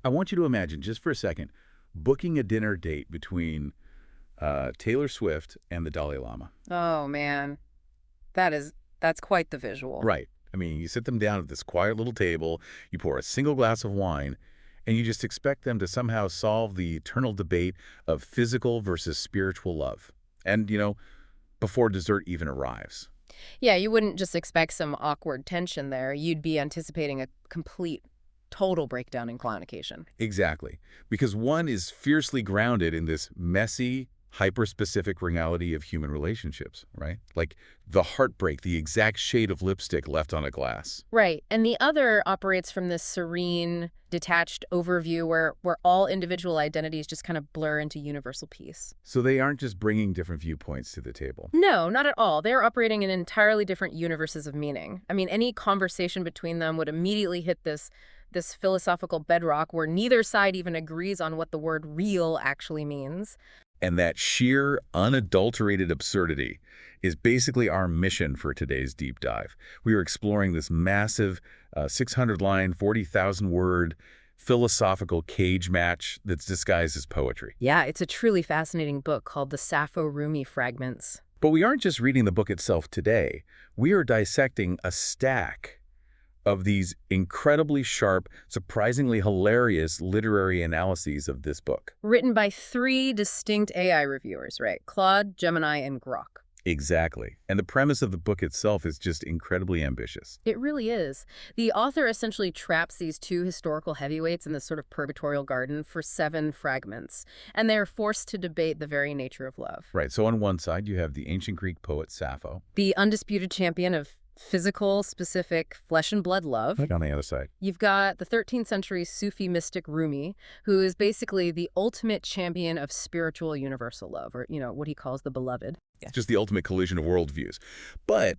I want you to imagine, just for a second, booking a dinner date between Taylor Swift and the Dalai Lama. Oh, man. That's quite the visual. Right. I mean, you sit them down at this quiet little table, you pour a single glass of wine, and you just expect them to somehow solve the eternal debate of physical versus spiritual love. And, before dessert even arrives. Yeah, you wouldn't just expect some awkward tension there. You'd be anticipating a complete, total breakdown in communication. Exactly. Because one is fiercely grounded in this messy, hyper-specific reality of human relationships, right? Like the heartbreak, the exact shade of lipstick left on a glass. Right. And the other operates from this serene, detached overview where all individual identities just kind of blur into universal peace. So they aren't just bringing different viewpoints to the table. No, not at all. They're operating in entirely different universes of meaning. I mean, any conversation between them would immediately hit this philosophical bedrock where neither side even agrees on what the word real actually means. And that sheer, unadulterated absurdity is basically our mission for today's deep dive. We are exploring this massive 600-line, 40,000-word philosophical cage match that's disguised as poetry. Yeah, it's a truly fascinating book called the Sappho-Rumi Fragments. But we aren't just reading the book itself today. We are dissecting a stack of these incredibly sharp, surprisingly hilarious literary analyses of this book. Written by 3 distinct AI reviewers, right? Claude, Gemini, and Grok. Exactly. And the premise of the book itself is just incredibly ambitious. It really is. The author essentially traps these 2 historical heavyweights in this sort of purgatorial garden for 7 fragments, and they're forced to debate the very nature of love. Right. So on one side, you have the ancient Greek poet Sappho. The undisputed champion of physical, specific, flesh and blood love. On the other side. You've got the 13th century Sufi mystic Rumi, who is basically the ultimate champion of spiritual universal love, or, what he calls the beloved. It's just the ultimate collision of worldviews. But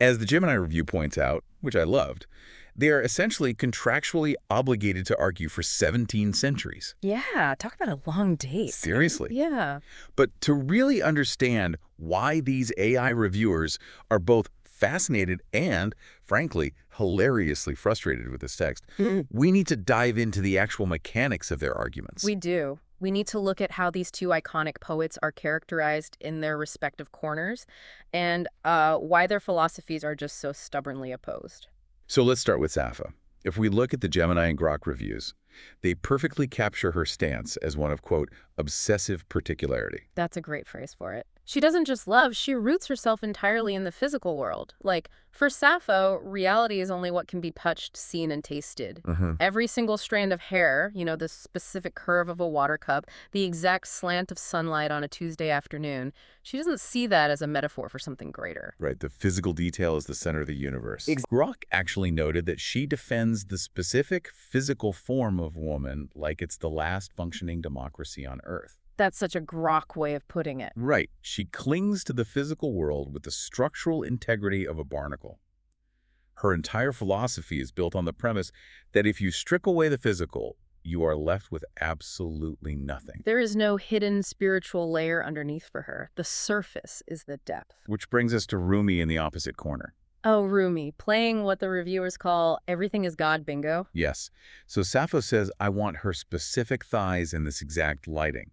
as the Gemini review points out, which I loved, they are essentially contractually obligated to argue for 17 centuries. Yeah, talk about a long date. Seriously. Yeah. But to really understand why these AI reviewers are both fascinated and, frankly, hilariously frustrated with this text, we need to dive into the actual mechanics of their arguments. We do. We need to look at how these 2 iconic poets are characterized in their respective corners and why their philosophies are just so stubbornly opposed. So let's start with Sappho. If we look at the Gemini and Grok reviews, they perfectly capture her stance as one of, quote, obsessive particularity. That's a great phrase for it. She doesn't just love, she roots herself entirely in the physical world. Like, for Sappho, reality is only what can be touched, seen, and tasted. Every single strand of hair, the specific curve of a water cup, the exact slant of sunlight on a Tuesday afternoon, she doesn't see that as a metaphor for something greater. Right, the physical detail is the center of the universe. Grok actually noted that she defends the specific physical form of woman like it's the last functioning democracy on Earth. That's such a Grok way of putting it. Right. She clings to the physical world with the structural integrity of a barnacle. Her entire philosophy is built on the premise that if you strip away the physical, you are left with absolutely nothing. There is no hidden spiritual layer underneath for her. The surface is the depth. Which brings us to Rumi in the opposite corner. Oh, Rumi, playing what the reviewers call everything is God bingo. Yes. So Sappho says, I want her specific thighs in this exact lighting.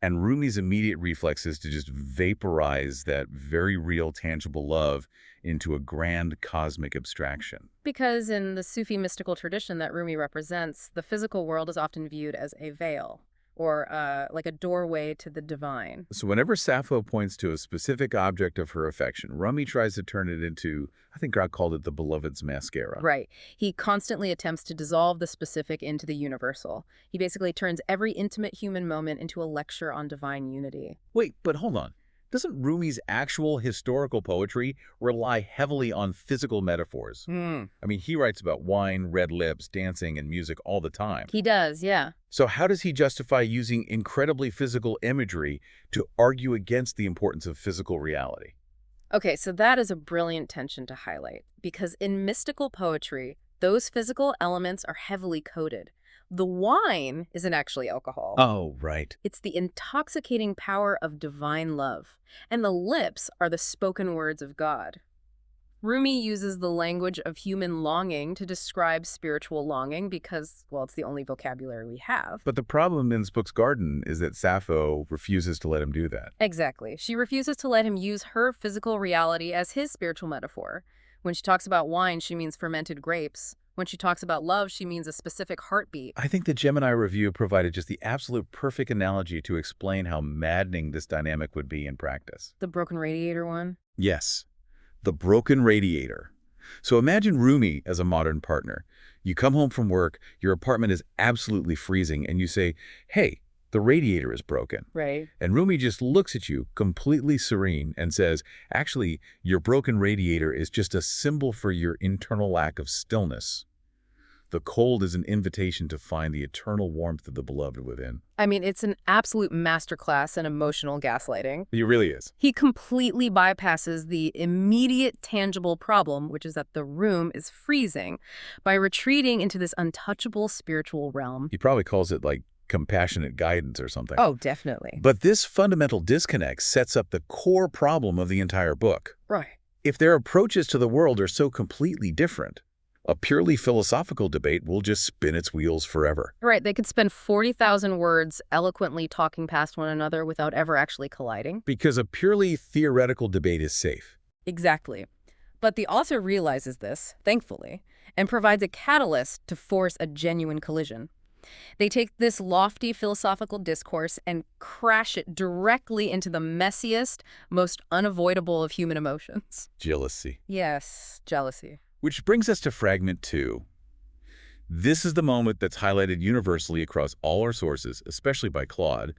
And Rumi's immediate reflex is to just vaporize that very real, tangible love into a grand cosmic abstraction. Because in the Sufi mystical tradition that Rumi represents, the physical world is often viewed as a veil, or like a doorway to the divine. So whenever Sappho points to a specific object of her affection, Rumi tries to turn it into, I think God called it the beloved's mascara. Right. He constantly attempts to dissolve the specific into the universal. He basically turns every intimate human moment into a lecture on divine unity. Wait, but hold on. Doesn't Rumi's actual historical poetry rely heavily on physical metaphors? I mean, he writes about wine, red lips, dancing, and music all the time. He does, yeah. So how does he justify using incredibly physical imagery to argue against the importance of physical reality? Okay, so that is a brilliant tension to highlight, because in mystical poetry, those physical elements are heavily coded. The wine isn't actually alcohol. Oh, right. It's the intoxicating power of divine love. And the lips are the spoken words of God. Rumi uses the language of human longing to describe spiritual longing because, well, it's the only vocabulary we have. But the problem in this book's garden is that Sappho refuses to let him do that. Exactly. She refuses to let him use her physical reality as his spiritual metaphor. When she talks about wine, she means fermented grapes. When she talks about love, she means a specific heartbeat. I think the Gemini review provided just the absolute perfect analogy to explain how maddening this dynamic would be in practice. The broken radiator one? Yes, the broken radiator. So imagine Rumi as a modern partner. You come home from work, your apartment is absolutely freezing, and you say, "Hey, the radiator is broken." Right. And Rumi just looks at you, completely serene, and says, "Actually, your broken radiator is just a symbol for your internal lack of stillness. The cold is an invitation to find the eternal warmth of the beloved within." I mean, it's an absolute masterclass in emotional gaslighting. It really is. He completely bypasses the immediate tangible problem, which is that the room is freezing, by retreating into this untouchable spiritual realm. He probably calls it like compassionate guidance or something. Oh, definitely. But this fundamental disconnect sets up the core problem of the entire book. Right. If their approaches to the world are so completely different, a purely philosophical debate will just spin its wheels forever. Right, they could spend 40,000 words eloquently talking past one another without ever actually colliding. Because a purely theoretical debate is safe. Exactly. But the author realizes this, thankfully, and provides a catalyst to force a genuine collision. They take this lofty philosophical discourse and crash it directly into the messiest, most unavoidable of human emotions. Jealousy. Yes, jealousy. Which brings us to Fragment 2. This is the moment that's highlighted universally across all our sources, especially by Claude,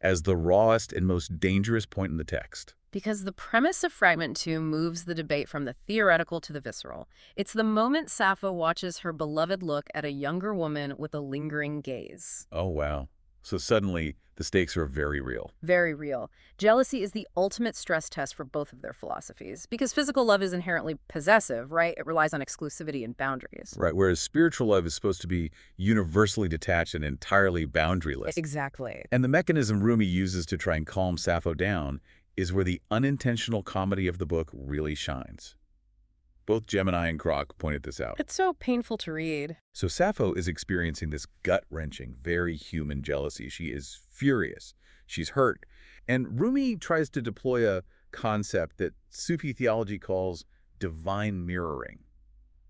as the rawest and most dangerous point in the text. Because the premise of Fragment 2 moves the debate from the theoretical to the visceral. It's the moment Sappho watches her beloved look at a younger woman with a lingering gaze. Oh, wow. So suddenly, the stakes are very real. Very real. Jealousy is the ultimate stress test for both of their philosophies. Because physical love is inherently possessive, right? It relies on exclusivity and boundaries. Right, whereas spiritual love is supposed to be universally detached and entirely boundaryless. Exactly. And the mechanism Rumi uses to try and calm Sappho down is where the unintentional comedy of the book really shines. Both Gemini and Croc pointed this out. It's so painful to read. So Sappho is experiencing this gut-wrenching, very human jealousy. She is furious. She's hurt. And Rumi tries to deploy a concept that Sufi theology calls divine mirroring.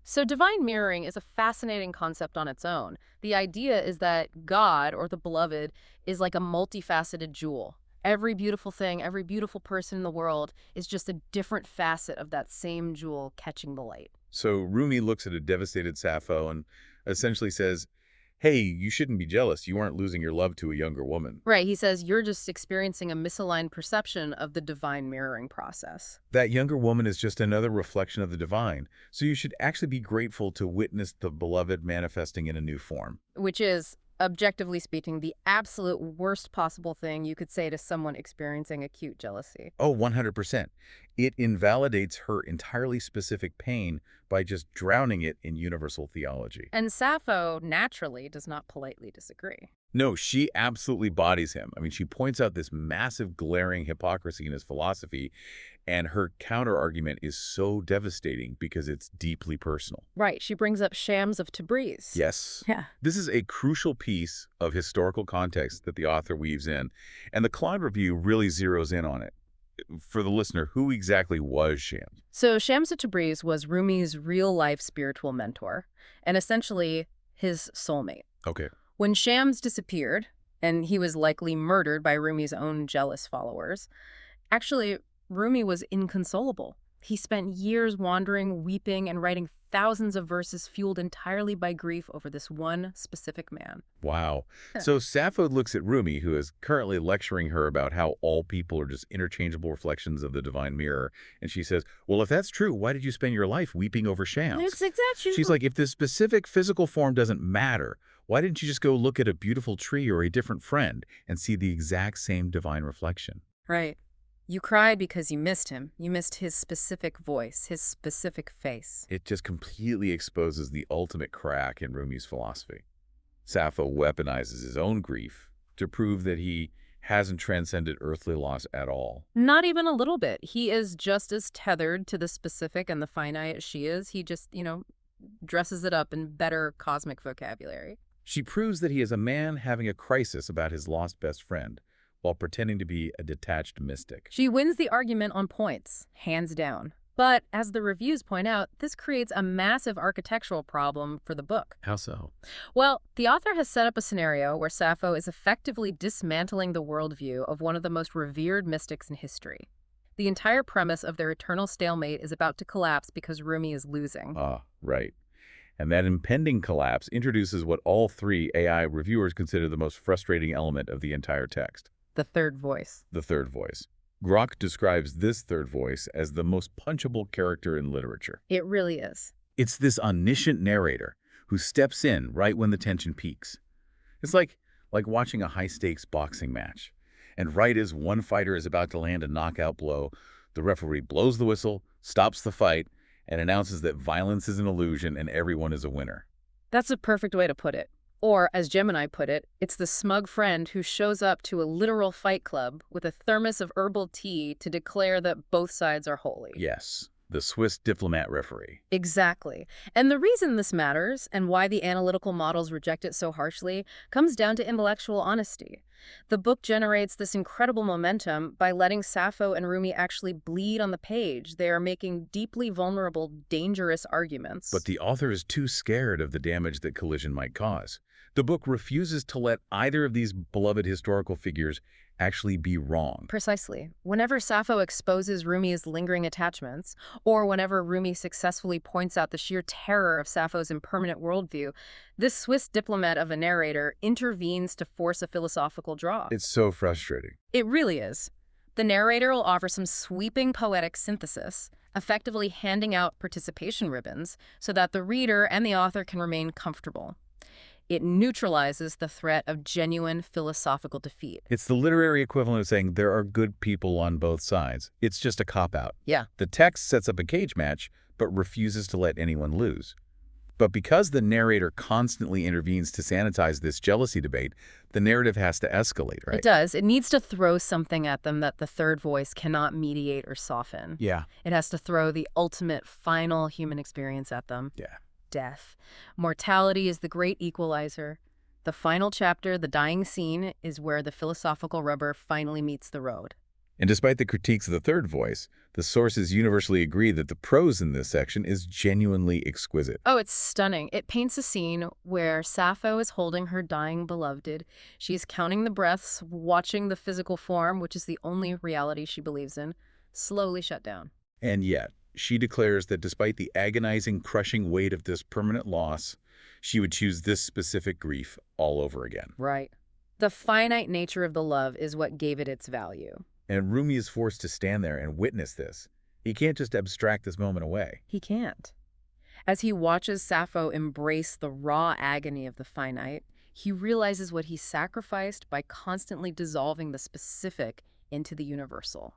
So divine mirroring is a fascinating concept on its own. The idea is that God, or the beloved, is like a multifaceted jewel. Every beautiful thing, every beautiful person in the world is just a different facet of that same jewel catching the light. So Rumi looks at a devastated Sappho and essentially says, "Hey, you shouldn't be jealous. You aren't losing your love to a younger woman." Right, he says you're just experiencing a misaligned perception of the divine mirroring process. That younger woman is just another reflection of the divine. So you should actually be grateful to witness the beloved manifesting in a new form. Which is, objectively speaking, the absolute worst possible thing you could say to someone experiencing acute jealousy. Oh, 100%. It invalidates her entirely specific pain by just drowning it in universal theology. And Sappho, naturally, does not politely disagree. No, she absolutely bodies him. I mean, she points out this massive glaring hypocrisy in his philosophy, and her counter-argument is so devastating because it's deeply personal. Right, she brings up Shams of Tabriz. Yes. Yeah. This is a crucial piece of historical context that the author weaves in, and the Claude Review really zeroes in on it. For the listener, who exactly was Shams? So Shams of Tabriz was Rumi's real-life spiritual mentor, and essentially his soulmate. Okay. When Shams disappeared, and he was likely murdered by Rumi's own jealous followers, actually, Rumi was inconsolable. He spent years wandering, weeping, and writing thousands of verses fueled entirely by grief over this one specific man. Wow. So Sappho looks at Rumi, who is currently lecturing her about how all people are just interchangeable reflections of the divine mirror. And she says, well, if that's true, why did you spend your life weeping over Shams? It's exactly. She's like, if the specific physical form doesn't matter, why didn't you just go look at a beautiful tree or a different friend and see the exact same divine reflection? Right. You cried because you missed him. You missed his specific voice, his specific face. It just completely exposes the ultimate crack in Rumi's philosophy. Sappho weaponizes his own grief to prove that he hasn't transcended earthly loss at all. Not even a little bit. He is just as tethered to the specific and the finite as she is. He just, dresses it up in better cosmic vocabulary. She proves that he is a man having a crisis about his lost best friend, while pretending to be a detached mystic. She wins the argument on points, hands down. But, as the reviews point out, this creates a massive architectural problem for the book. How so? Well, the author has set up a scenario where Sappho is effectively dismantling the worldview of one of the most revered mystics in history. The entire premise of their eternal stalemate is about to collapse because Rumi is losing. Ah, right. And that impending collapse introduces what all three AI reviewers consider the most frustrating element of the entire text. The third voice. The third voice. Grok describes this third voice as the most punchable character in literature. It really is. It's this omniscient narrator who steps in right when the tension peaks. It's like watching a high-stakes boxing match. And right as one fighter is about to land a knockout blow, the referee blows the whistle, stops the fight, and announces that violence is an illusion and everyone is a winner. That's a perfect way to put it. Or, as Gemini put it, it's the smug friend who shows up to a literal fight club with a thermos of herbal tea to declare that both sides are holy. Yes, the Swiss diplomat referee. Exactly. And the reason this matters, and why the analytical models reject it so harshly, comes down to intellectual honesty. The book generates this incredible momentum by letting Sappho and Rumi actually bleed on the page. They are making deeply vulnerable, dangerous arguments. But the author is too scared of the damage that collision might cause. The book refuses to let either of these beloved historical figures actually be wrong. Precisely. Whenever Sappho exposes Rumi's lingering attachments, or whenever Rumi successfully points out the sheer terror of Sappho's impermanent worldview, this Swiss diplomat of a narrator intervenes to force a philosophical draw. It's so frustrating. It really is. The narrator will offer some sweeping poetic synthesis, effectively handing out participation ribbons so that the reader and the author can remain comfortable. It neutralizes the threat of genuine philosophical defeat. It's the literary equivalent of saying there are good people on both sides. It's just a cop-out. Yeah. The text sets up a cage match, but refuses to let anyone lose. But because the narrator constantly intervenes to sanitize this jealousy debate, the narrative has to escalate, right? It does. It needs to throw something at them that the third voice cannot mediate or soften. Yeah. It has to throw the ultimate, final human experience at them. Yeah. Death. Mortality is the great equalizer. The final chapter, the dying scene, is where the philosophical rubber finally meets the road. And despite the critiques of the third voice, the sources universally agree that the prose in this section is genuinely exquisite. Oh, it's stunning. It paints a scene where Sappho is holding her dying beloved. She's counting the breaths, watching the physical form, which is the only reality she believes in, slowly shut down. And yet, she declares that despite the agonizing, crushing weight of this permanent loss, she would choose this specific grief all over again. Right. The finite nature of the love is what gave it its value. And Rumi is forced to stand there and witness this. He can't just abstract this moment away. He can't. As he watches Sappho embrace the raw agony of the finite, he realizes what he sacrificed by constantly dissolving the specific into the universal.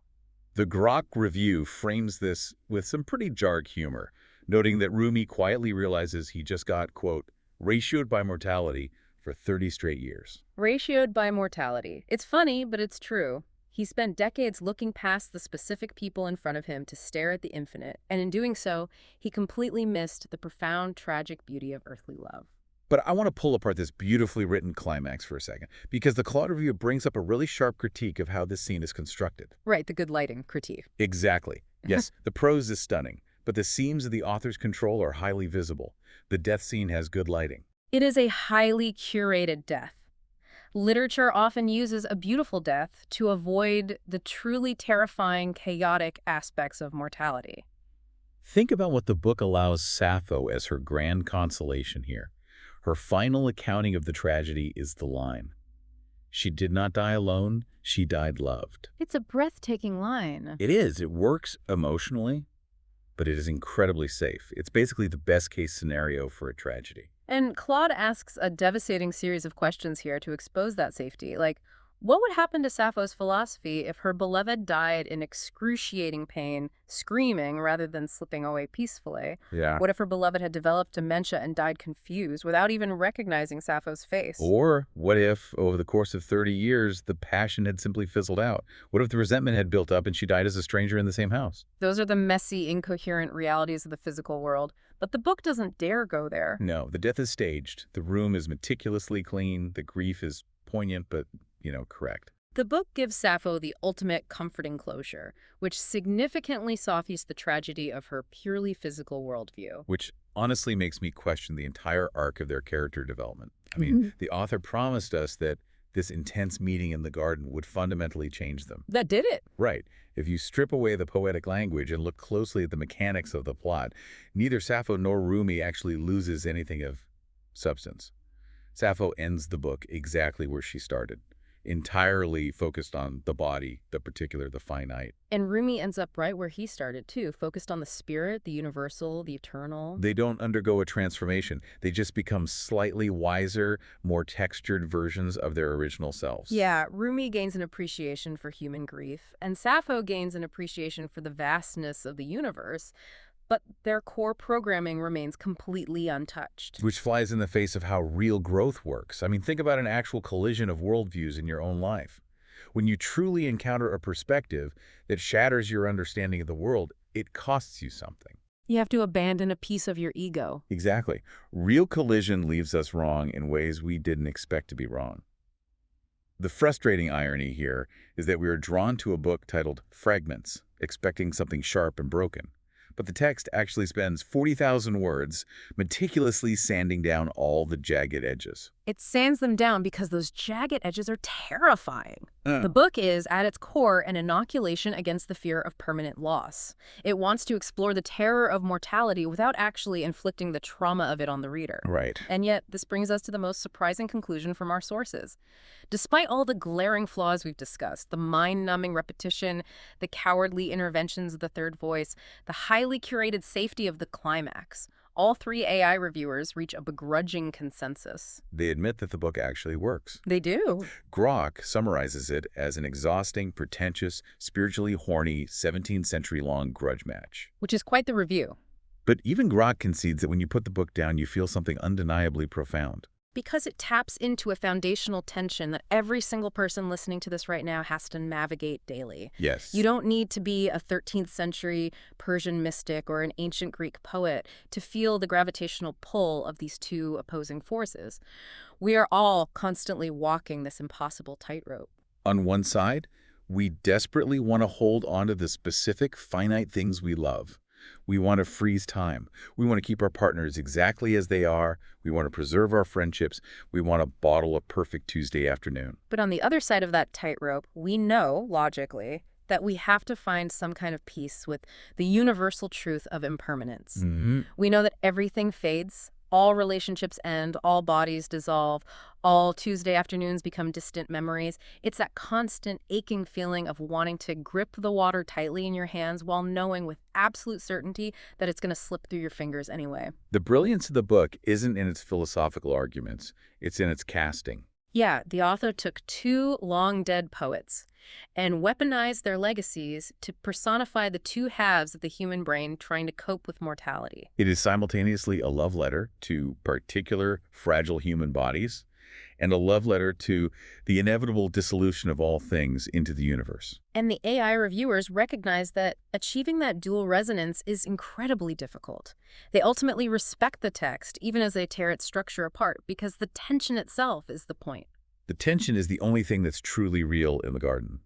The Grok review frames this with some pretty jarg humor, noting that Rumi quietly realizes he just got, quote, ratioed by mortality for 30 straight years. Ratioed by mortality. It's funny, but it's true. He spent decades looking past the specific people in front of him to stare at the infinite, and in doing so, he completely missed the profound, tragic beauty of earthly love. But I want to pull apart this beautifully written climax for a second, because the Claude review brings up a really sharp critique of how this scene is constructed. Right, the good lighting critique. Exactly. Yes, the prose is stunning, but the seams of the author's control are highly visible. The death scene has good lighting. It is a highly curated death. Literature often uses a beautiful death to avoid the truly terrifying, chaotic aspects of mortality. Think about what the book allows Sappho as her grand consolation here. Her final accounting of the tragedy is the line, "She did not die alone, she died loved." It's a breathtaking line. It is. It works emotionally, but it is incredibly safe. It's basically the best-case scenario for a tragedy. And Claude asks a devastating series of questions here to expose that safety, like, What would happen to Sappho's philosophy if her beloved died in excruciating pain, screaming rather than slipping away peacefully? Yeah. What if her beloved had developed dementia and died confused without even recognizing Sappho's face? Or what if, over the course of 30 years, the passion had simply fizzled out? What if the resentment had built up and she died as a stranger in the same house? Those are the messy, incoherent realities of the physical world, but the book doesn't dare go there. No, the death is staged. The room is meticulously clean. The grief is poignant, but, correct. The book gives Sappho the ultimate comforting closure, which significantly softens the tragedy of her purely physical worldview. Which honestly makes me question the entire arc of their character development. I mean, the author promised us that this intense meeting in the garden would fundamentally change them. That did it. Right. If you strip away the poetic language and look closely at the mechanics of the plot, neither Sappho nor Rumi actually loses anything of substance. Sappho ends the book exactly where she started, entirely focused on the body, the particular, the finite. And Rumi ends up right where he started, too, focused on the spirit, the universal, the eternal. They don't undergo a transformation. They just become slightly wiser, more textured versions of their original selves. Yeah, Rumi gains an appreciation for human grief, and Sappho gains an appreciation for the vastness of the universe, but their core programming remains completely untouched. Which flies in the face of how real growth works. I mean, think about an actual collision of worldviews in your own life. When you truly encounter a perspective that shatters your understanding of the world, it costs you something. You have to abandon a piece of your ego. Exactly. Real collision leaves us wrong in ways we didn't expect to be wrong. The frustrating irony here is that we are drawn to a book titled Fragments, expecting something sharp and broken. But the text actually spends 40,000 words meticulously sanding down all the jagged edges. It sands them down because those jagged edges are terrifying. The book is, at its core, an inoculation against the fear of permanent loss. It wants to explore the terror of mortality without actually inflicting the trauma of it on the reader. Right. And yet, this brings us to the most surprising conclusion from our sources. Despite all the glaring flaws we've discussed, the mind-numbing repetition, the cowardly interventions of the third voice, the highly curated safety of the climax, all three AI reviewers reach a begrudging consensus. They admit that the book actually works. They do. Grok summarizes it as an exhausting, pretentious, spiritually horny, 17th century-long grudge match. Which is quite the review. But even Grok concedes that when you put the book down, you feel something undeniably profound. Because it taps into a foundational tension that every single person listening to this right now has to navigate daily. Yes. You don't need to be a 13th century Persian mystic or an ancient Greek poet to feel the gravitational pull of these two opposing forces. We are all constantly walking this impossible tightrope. On one side, we desperately want to hold on to the specific finite things we love. We want to freeze time. We want to keep our partners exactly as they are. We want to preserve our friendships. We want to bottle a perfect Tuesday afternoon. But on the other side of that tightrope, we know, logically, that we have to find some kind of peace with the universal truth of impermanence. We know that everything fades, all relationships end, all bodies dissolve, all Tuesday afternoons become distant memories. It's that constant aching feeling of wanting to grip the water tightly in your hands while knowing with absolute certainty that it's going to slip through your fingers anyway. The brilliance of the book isn't in its philosophical arguments. It's in its casting. Yeah, the author took two long-dead poets and weaponized their legacies to personify the two halves of the human brain trying to cope with mortality. It is simultaneously a love letter to particular fragile human bodies and a love letter to the inevitable dissolution of all things into the universe. And the AI reviewers recognize that achieving that dual resonance is incredibly difficult. They ultimately respect the text, even as they tear its structure apart, because the tension itself is the point. The tension is the only thing that's truly real in the garden.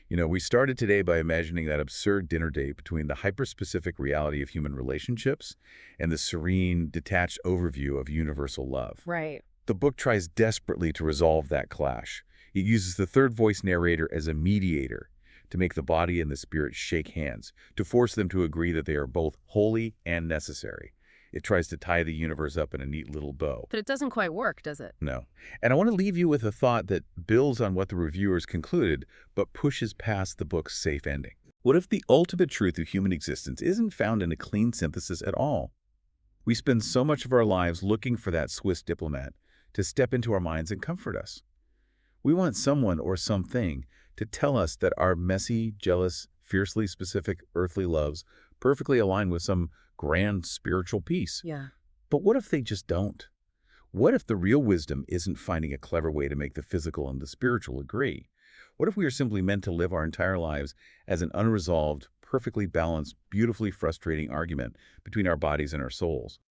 We started today by imagining that absurd dinner date between the hyperspecific reality of human relationships and the serene, detached overview of universal love. Right. The book tries desperately to resolve that clash. It uses the third voice narrator as a mediator to make the body and the spirit shake hands, to force them to agree that they are both holy and necessary. It tries to tie the universe up in a neat little bow. But it doesn't quite work, does it? No. And I want to leave you with a thought that builds on what the reviewers concluded, but pushes past the book's safe ending. What if the ultimate truth of human existence isn't found in a clean synthesis at all? We spend so much of our lives looking for that Swiss diplomat to step into our minds and comfort us. We want someone or something to tell us that our messy, jealous, fiercely specific earthly loves perfectly align with some grand spiritual peace. Yeah. But what if they just don't? What if the real wisdom isn't finding a clever way to make the physical and the spiritual agree? What if we are simply meant to live our entire lives as an unresolved, perfectly balanced, beautifully frustrating argument between our bodies and our souls?